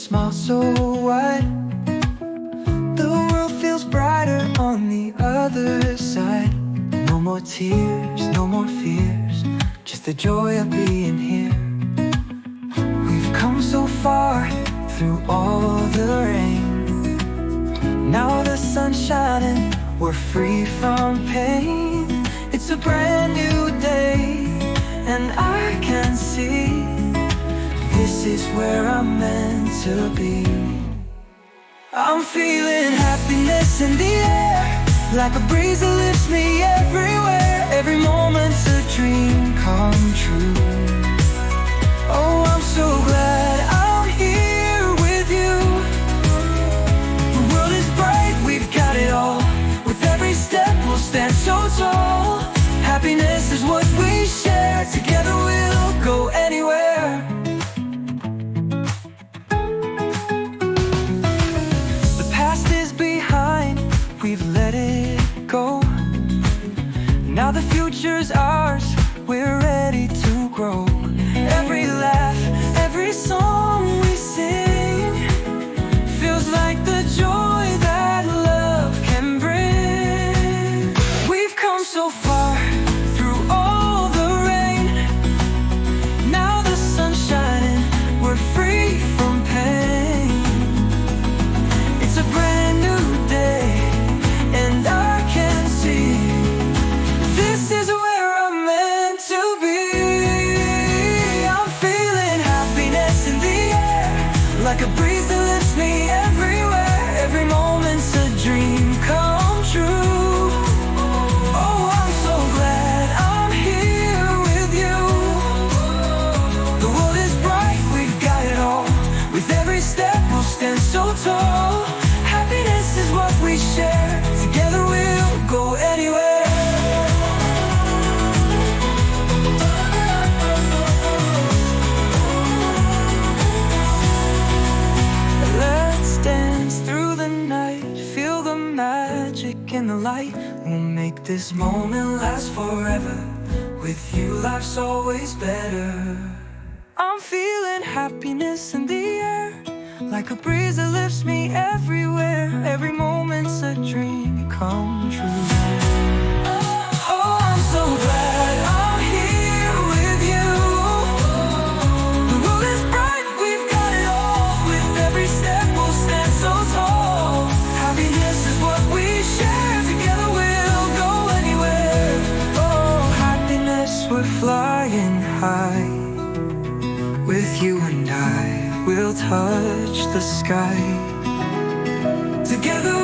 smile so wide. The world feels brighter on the other side. No more tears, no more fears, just the joy of being here. We've come so far through all the rain. Now the sun's shining, we're free from pain. It's a brand new day, and I can see this is where I'm meant to be. I'm feeling happiness in the air, like a breeze that lifts me everywhere. Every moment's a dream come true. Oh, I'm so glad I'm here with you. The world is bright, we've got it all. With every step we'll stand so tall. Happiness is what we share. Together we'll go anywhere. The past is behind, we've let it go. Now the future's ours, we're ready to grow. Every laugh, every song we sing feels like the joy that love can bring. We've come so far through all the rain. Now the sun's shining, we're free from pain. It's a brand new day, and I can see this is where I'm meant to be. I'm feeling happiness in the air, like a breeze that lifts me everywhere. Every moment's a dream come true. Oh, I'm so glad I'm here with you. The world is bright, we've got it all. With every step we'll stand so tall. Happiness is what we share. Together we'll go anywhere. Let's dance through the night, feel the magic in the light. We'll make this moment last forever. With you life's always better. I'm feeling happiness in the air, like a breeze that lifts me everywhere. Every moment's a dream come true. Oh, I'm so glad I'm here with you. The world is bright, we've got it all. With every step we'll stand so tall. Happiness is what we share. Together we'll go anywhere. Oh, happiness, we're flying high. With you and I, we'll touch the sky. Together